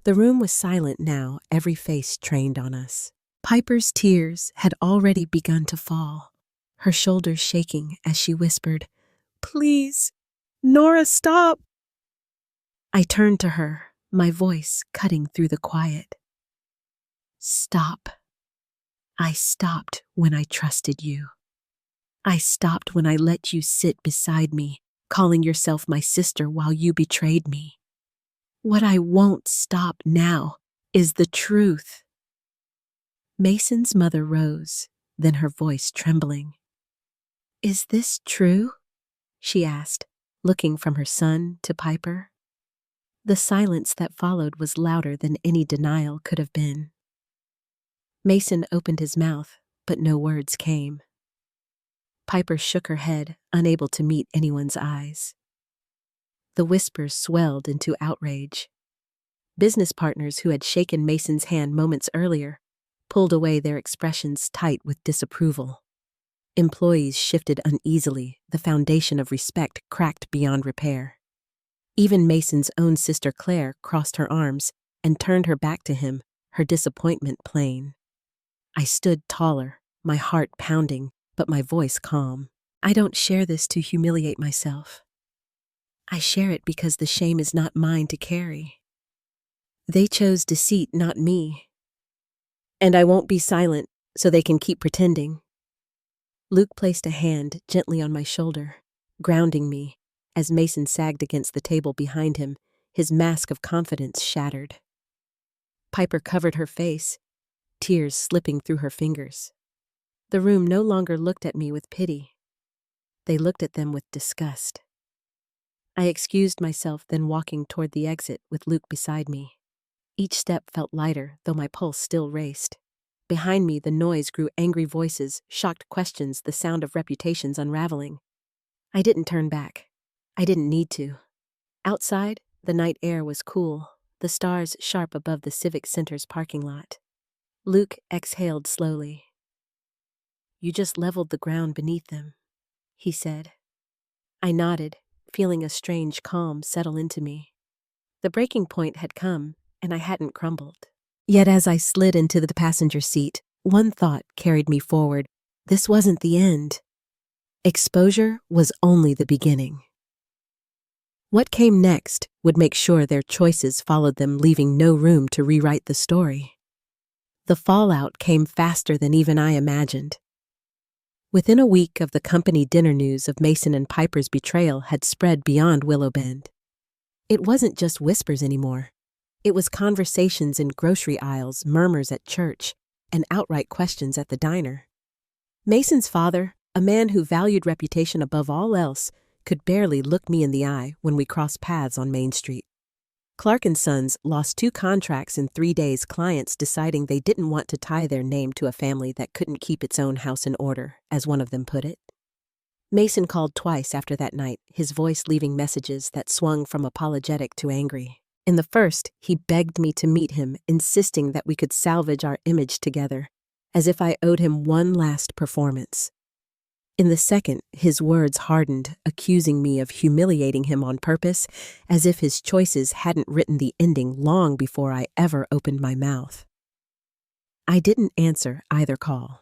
The room was silent now, every face trained on us. Piper's tears had already begun to fall, her shoulders shaking as she whispered, "Please, Nora, stop." I turned to her, my voice cutting through the quiet. "Stop. I stopped when I trusted you. I stopped when I let you sit beside me, calling yourself my sister while you betrayed me. What I won't stop now is the truth." Mason's mother rose, then her voice trembling. "Is this true?" she asked, looking from her son to Piper. The silence that followed was louder than any denial could have been. Mason opened his mouth, but no words came. Piper shook her head, unable to meet anyone's eyes. The whispers swelled into outrage. Business partners who had shaken Mason's hand moments earlier pulled away, their expressions tight with disapproval. Employees shifted uneasily, the foundation of respect cracked beyond repair. Even Mason's own sister Claire crossed her arms and turned her back to him, her disappointment plain. I stood taller, my heart pounding, but my voice calm. "I don't share this to humiliate myself. I share it because the shame is not mine to carry. They chose deceit, not me. And I won't be silent so they can keep pretending." Luke placed a hand gently on my shoulder, grounding me, as Mason sagged against the table behind him, his mask of confidence shattered. Piper covered her face, tears slipping through her fingers. The room no longer looked at me with pity. They looked at them with disgust. I excused myself, then walking toward the exit with Luke beside me. Each step felt lighter, though my pulse still raced. Behind me, the noise grew, angry voices, shocked questions, the sound of reputations unraveling. I didn't turn back. I didn't need to. Outside, the night air was cool, the stars sharp above the Civic Center's parking lot. Luke exhaled slowly. "You just leveled the ground beneath them," he said. I nodded, feeling a strange calm settle into me. The breaking point had come, and I hadn't crumbled. Yet as I slid into the passenger seat, one thought carried me forward. This wasn't the end. Exposure was only the beginning. What came next would make sure their choices followed them, leaving no room to rewrite the story. The fallout came faster than even I imagined. Within a week of the company dinner, news of Mason and Piper's betrayal had spread beyond Willow Bend. It wasn't just whispers anymore. It was conversations in grocery aisles, murmurs at church, and outright questions at the diner. Mason's father, a man who valued reputation above all else, could barely look me in the eye when we crossed paths on Main Street. Clark & Sons lost 2 contracts in 3 days, clients deciding they didn't want to tie their name to a family that couldn't keep its own house in order, as one of them put it. Mason called twice after that night, his voice leaving messages that swung from apologetic to angry. In the first, he begged me to meet him, insisting that we could salvage our image together, as if I owed him one last performance. In the second, his words hardened, accusing me of humiliating him on purpose, as if his choices hadn't written the ending long before I ever opened my mouth. I didn't answer either call.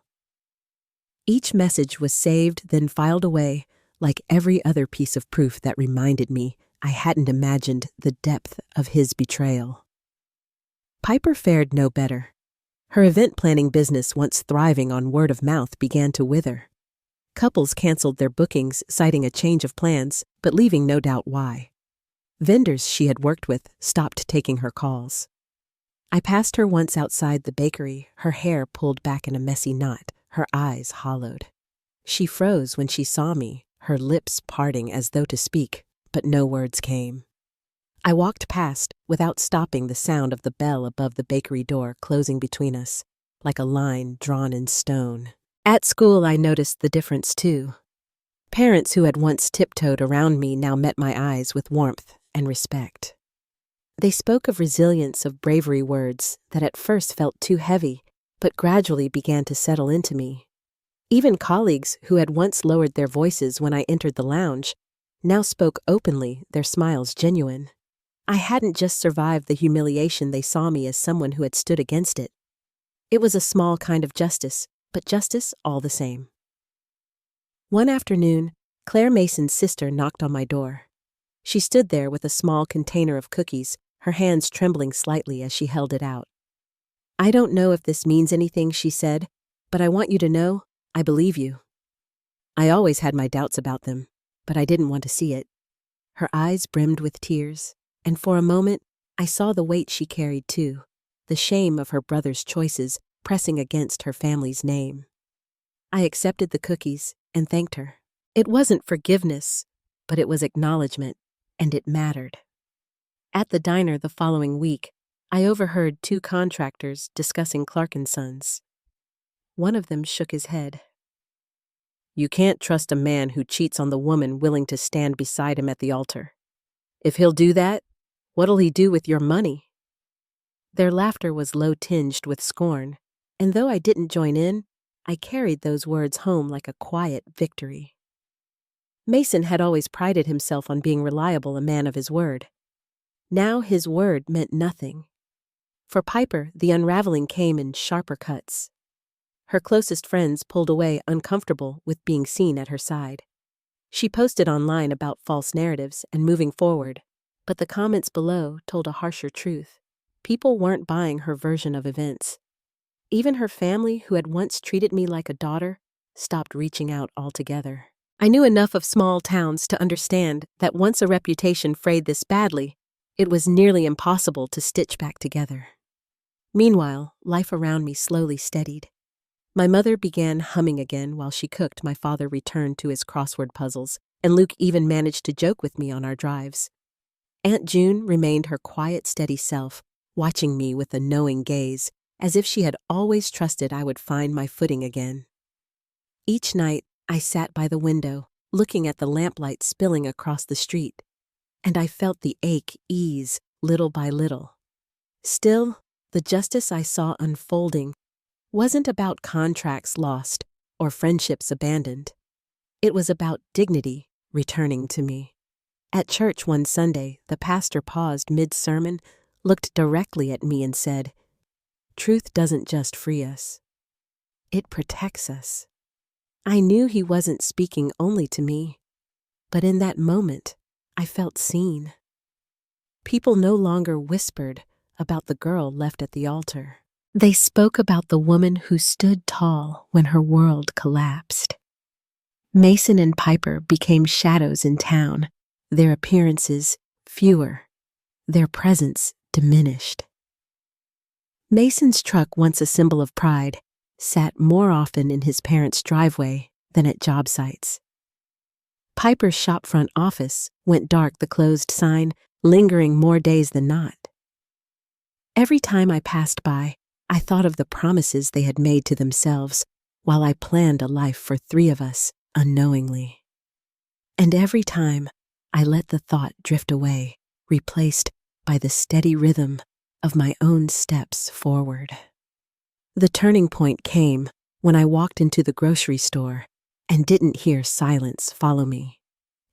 Each message was saved, then filed away, like every other piece of proof that reminded me I hadn't imagined the depth of his betrayal. Piper fared no better. Her event planning business, once thriving on word of mouth, began to wither. Couples canceled their bookings, citing a change of plans, but leaving no doubt why. Vendors she had worked with stopped taking her calls. I passed her once outside the bakery, her hair pulled back in a messy knot, her eyes hollowed. She froze when she saw me, her lips parting as though to speak, but no words came. I walked past without stopping, the sound of the bell above the bakery door closing between us, like a line drawn in stone. At school, I noticed the difference too. Parents who had once tiptoed around me now met my eyes with warmth and respect. They spoke of resilience, of bravery, words that at first felt too heavy, but gradually began to settle into me. Even colleagues who had once lowered their voices when I entered the lounge now spoke openly, their smiles genuine. I hadn't just survived the humiliation, they saw me as someone who had stood against it. It was a small kind of justice, but justice all the same. One afternoon, Claire Mason's sister knocked on my door. She stood there with a small container of cookies, her hands trembling slightly as she held it out. "I don't know if this means anything," she said, "but I want you to know I believe you." I always had my doubts about them, but I didn't want to see it. Her eyes brimmed with tears, and for a moment I saw the weight she carried too, the shame of her brother's choices pressing against her family's name. I accepted the cookies and thanked her. It wasn't forgiveness, but it was acknowledgement, and it mattered. At the diner the following week, I overheard two contractors discussing Clark & Sons. One of them shook his head. "You can't trust a man who cheats on the woman willing to stand beside him at the altar. If he'll do that, what'll he do with your money?" Their laughter was low-tinged with scorn, and though I didn't join in, I carried those words home like a quiet victory. Mason had always prided himself on being reliable, a man of his word. Now his word meant nothing. For Piper, the unraveling came in sharper cuts. Her closest friends pulled away, uncomfortable with being seen at her side. She posted online about false narratives and moving forward, but the comments below told a harsher truth. People weren't buying her version of events. Even her family, who had once treated me like a daughter, stopped reaching out altogether. I knew enough of small towns to understand that once a reputation frayed this badly, it was nearly impossible to stitch back together. Meanwhile, life around me slowly steadied. My mother began humming again while she cooked, my father returned to his crossword puzzles, and Luke even managed to joke with me on our drives. Aunt June remained her quiet, steady self, watching me with a knowing gaze, as if she had always trusted I would find my footing again. Each night, I sat by the window, looking at the lamplight spilling across the street, and I felt the ache ease little by little. Still, the justice I saw unfolding wasn't about contracts lost or friendships abandoned. It was about dignity returning to me. At church one Sunday, the pastor paused mid-sermon, looked directly at me and said, "Truth doesn't just free us. It protects us." I knew he wasn't speaking only to me, but in that moment, I felt seen. People no longer whispered about the girl left at the altar. They spoke about the woman who stood tall when her world collapsed. Mason and Piper became shadows in town, their appearances fewer, their presence diminished. Mason's truck, once a symbol of pride, sat more often in his parents' driveway than at job sites. Piper's shopfront office went dark, the closed sign lingering more days than not. Every time I passed by, I thought of the promises they had made to themselves while I planned a life for three of us unknowingly. And every time, I let the thought drift away, replaced by the steady rhythm of my own steps forward. The turning point came when I walked into the grocery store and didn't hear silence follow me.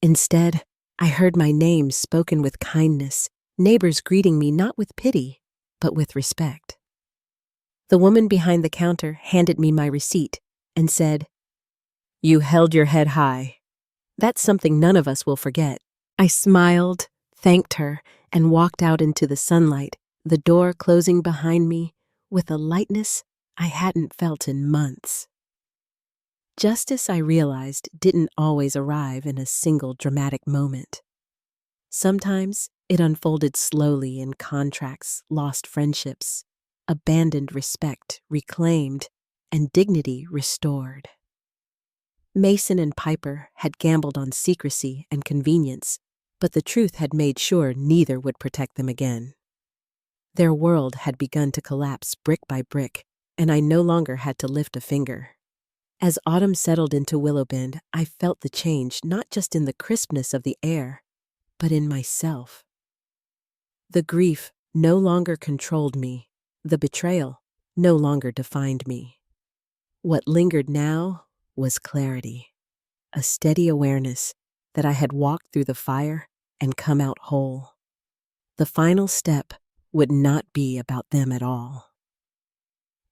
Instead, I heard my name spoken with kindness, neighbors greeting me not with pity, but with respect. The woman behind the counter handed me my receipt and said, "You held your head high." That's something none of us will forget. I smiled, thanked her, and walked out into the sunlight, the door closing behind me with a lightness I hadn't felt in months. Justice, I realized, didn't always arrive in a single dramatic moment. Sometimes it unfolded slowly in contracts, lost friendships, abandoned respect reclaimed, and dignity restored. Mason and Piper had gambled on secrecy and convenience, but the truth had made sure neither would protect them again. Their world had begun to collapse brick by brick, and I no longer had to lift a finger. As autumn settled into Willowbend, I felt the change not just in the crispness of the air, but in myself. The grief no longer controlled me. The betrayal no longer defined me. What lingered now was clarity, a steady awareness that I had walked through the fire and come out whole. The final step would not be about them at all.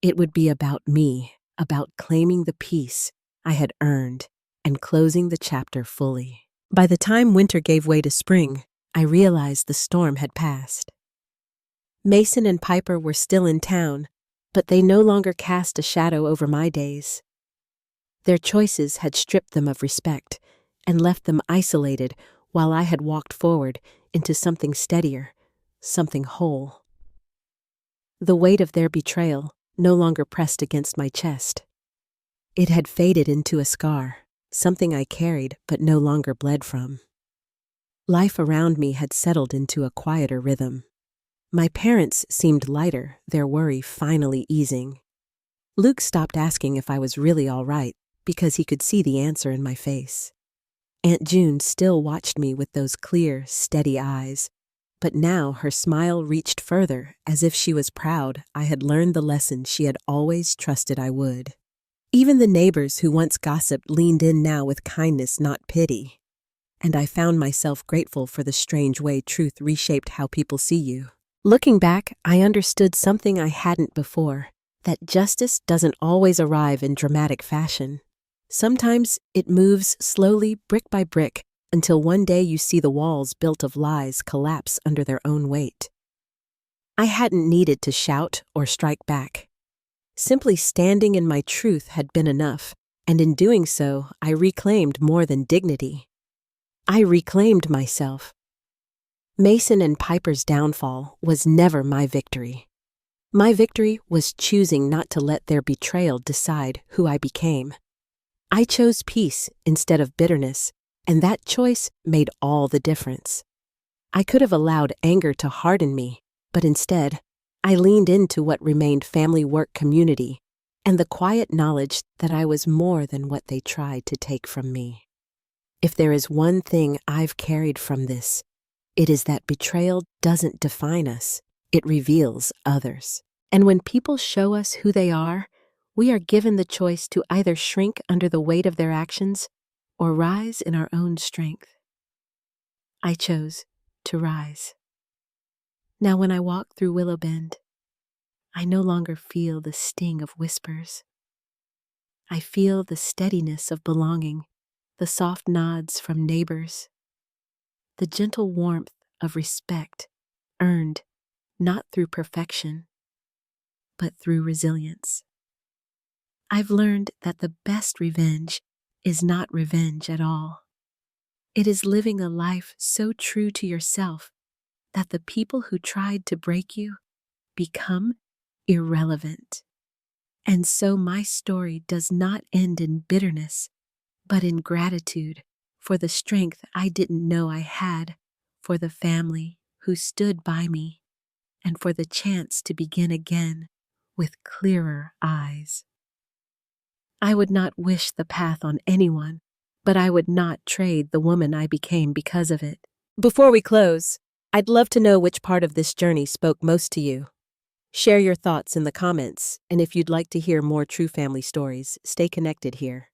It would be about me, about claiming the peace I had earned and closing the chapter fully. By the time winter gave way to spring, I realized the storm had passed. Mason and Piper were still in town, but they no longer cast a shadow over my days. Their choices had stripped them of respect and left them isolated while I had walked forward into something steadier, something whole. The weight of their betrayal no longer pressed against my chest. It had faded into a scar, something I carried but no longer bled from. Life around me had settled into a quieter rhythm. My parents seemed lighter, their worry finally easing. Luke stopped asking if I was really all right because he could see the answer in my face. Aunt June still watched me with those clear, steady eyes, but now her smile reached further, as if she was proud I had learned the lesson she had always trusted I would. Even the neighbors who once gossiped leaned in now with kindness, not pity. And I found myself grateful for the strange way truth reshaped how people see you. Looking back, I understood something I hadn't before, that justice doesn't always arrive in dramatic fashion. Sometimes it moves slowly, brick by brick, until one day you see the walls built of lies collapse under their own weight. I hadn't needed to shout or strike back. Simply standing in my truth had been enough, and in doing so, I reclaimed more than dignity. I reclaimed myself. Mason and Piper's downfall was never my victory. My victory was choosing not to let their betrayal decide who I became. I chose peace instead of bitterness, and that choice made all the difference. I could have allowed anger to harden me, but instead, I leaned into what remained family work community and the quiet knowledge that I was more than what they tried to take from me. If there is one thing I've carried from this, it is that betrayal doesn't define us, it reveals others. And when people show us who they are, we are given the choice to either shrink under the weight of their actions or rise in our own strength. I chose to rise. Now when I walk through Willowbend, I no longer feel the sting of whispers. I feel the steadiness of belonging, the soft nods from neighbors, the gentle warmth of respect earned not through perfection, but through resilience. I've learned that the best revenge is not revenge at all. It is living a life so true to yourself that the people who tried to break you become irrelevant. And so my story does not end in bitterness, but in gratitude for the strength I didn't know I had, for the family who stood by me, and for the chance to begin again with clearer eyes. I would not wish the path on anyone, but I would not trade the woman I became because of it. Before we close, I'd love to know which part of this journey spoke most to you. Share your thoughts in the comments, and if you'd like to hear more true family stories, stay connected here.